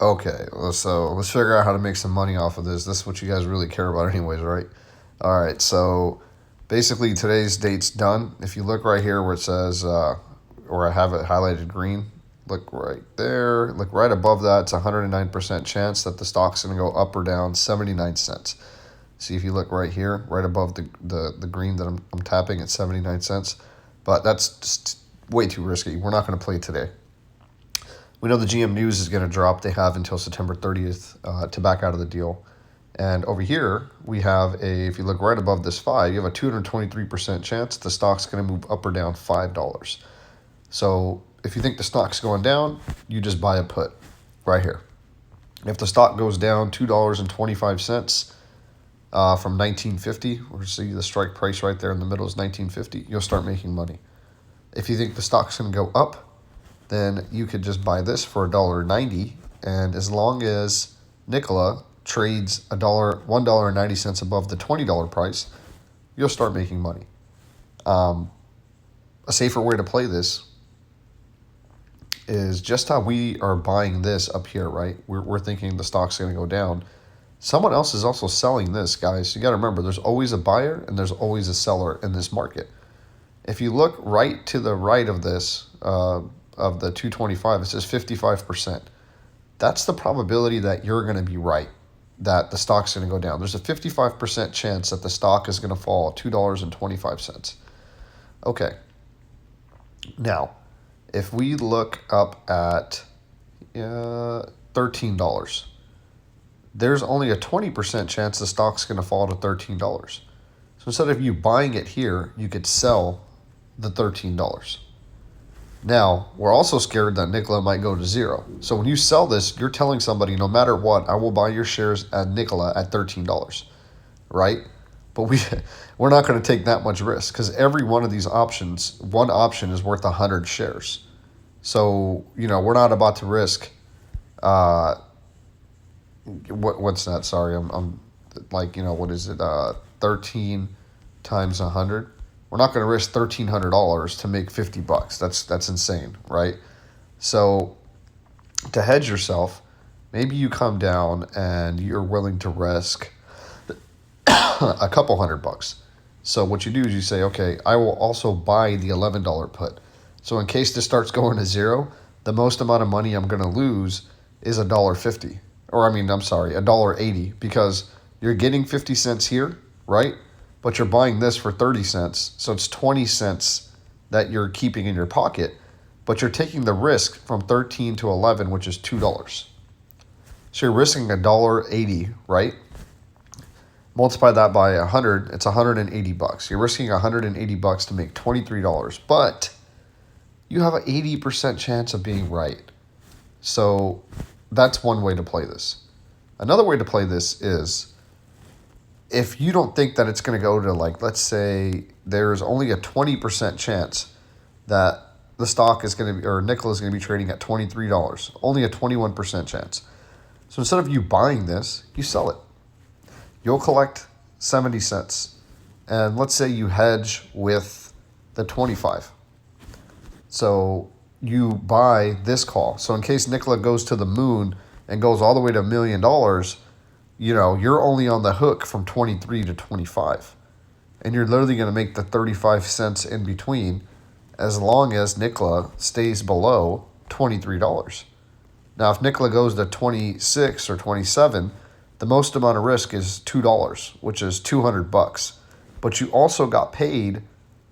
Okay, so let's figure out how to make some money off of this. This is what you guys really care about, anyways, right? All right, so basically today's date's done. If you look right here where it says, or I have it highlighted green, look right there. Look right above that. It's a 109% chance that the stock's going to go up or down 79 cents. See if you look right here, right above the green that I'm tapping at 79 cents. But that's just way too risky. We're not going to play today. We know the GM news is going to drop. They have until September 30th to back out of the deal. And over here, we have if you look right above this 5, you have a 223% chance the stock's going to move up or down $5. So if you think the stock's going down, you just buy a put right here. If the stock goes down $2.25 from 1950, or see the strike price right there in the middle is 1950, you'll start making money. If you think the stock's going to go up, then you could just buy this for $1.90, and as long as Nikola trades $1.90 above the $20 price, you'll start making money. A safer way to play this is just how we are buying this up here, right? We're thinking the stock's going to go down. Someone else is also selling this, guys. You got to remember, there's always a buyer and there's always a seller in this market. If you look right to the right of this, of the 225, it says 55%. That's the probability that you're going to be right, that the stock's going to go down. There's a 55% chance that the stock is going to fall $2.25. Okay. Now, if we look up at $13, there's only a 20% chance the stock's going to fall to $13. So instead of you buying it here, you could sell the $13. Now, we're also scared that Nikola might go to zero. So when you sell this, you're telling somebody, no matter what, I will buy your shares at Nikola at $13, right? But we're not going to take that much risk because every one of these options, one option is worth 100 shares. So, we're not about to risk, what's that? Sorry, I'm like, what is it? 13 times 100. We're not going to risk $1,300 to make $50. That's insane, right? So to hedge yourself, maybe you come down and you're willing to risk a couple $100. So what you do is you say, okay, I will also buy the $11 put. So in case this starts going to zero, the most amount of money I'm going to lose is $1.50. Or I'm sorry, $1.80, because you're getting 50 cents here, right? But you're buying this for 30 cents, so it's 20 cents that you're keeping in your pocket, but you're taking the risk from 13 to 11, which is $2. So you're risking $1.80, right? Multiply that by 100, it's $180. You're risking $180 to make $23, but you have an 80% chance of being right. So that's one way to play this. Another way to play this is, if you don't think that it's going to go to, like, let's say there's only a 20% chance that the stock is going to be, or Nikola is going to be trading at $23, only a 21% chance. So instead of you buying this, you sell it. You'll collect 70 cents. And let's say you hedge with the 25. So you buy this call. So in case Nikola goes to the moon and goes all the way to $1 million, you're only on the hook from 23 to 25. And you're literally going to make the 35 cents in between as long as Nikola stays below $23. Now, if Nikola goes to 26 or 27, the most amount of risk is $2, which is $200. But you also got paid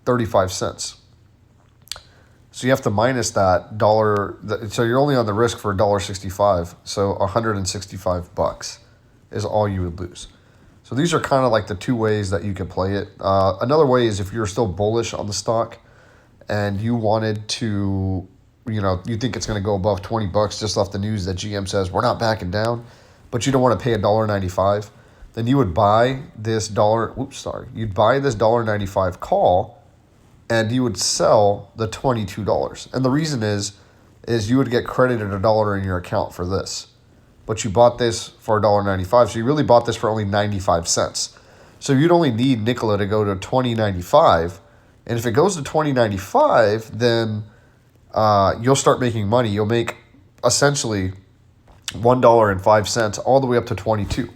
35 cents. So you have to minus that dollar. So you're only on the risk for $1.65. So $165 is all you would lose. So these are kind of like the two ways that you could play it. Another way is if you're still bullish on the stock and you wanted to, you think it's going to go above $20 just off the news that GM says we're not backing down, but you don't want to pay $1.95, then you would buy this you'd buy this $1.95 call and you would sell the $22. And the reason is you would get credited $1 in your account for this. But you bought this for $1.95, so you really bought this for only 95 cents. So you'd only need Nikola to go to $20.95, and if it goes to $20.95, then you'll start making money. You'll make essentially $1.05 all the way up to 22.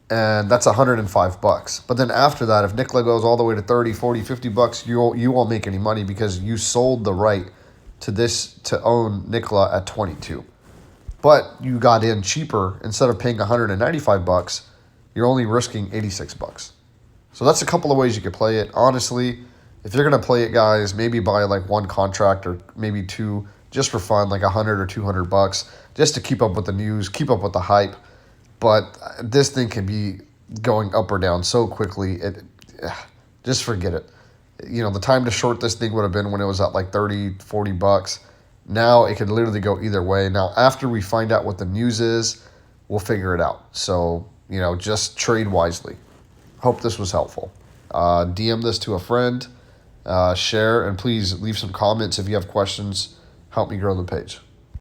And that's $105. But then after that, if Nikola goes all the way to 30, 40, $50, you won't make any money because you sold the right to own Nikola at 22. But you got in cheaper. Instead of paying $195, you're only risking $86. So that's a couple of ways you could play it. Honestly, if you're gonna play it, guys, maybe buy like one contract or maybe two just for fun, like $100 or $200, just to keep up with the news, keep up with the hype. But this thing can be going up or down so quickly. Just forget it. The time to short this thing would have been when it was at like 30, $40. Now it could literally go either way. Now, after we find out what the news is, we'll figure it out. So, just trade wisely. Hope this was helpful. DM this to a friend, share, and please leave some comments if you have questions. Help me grow the page.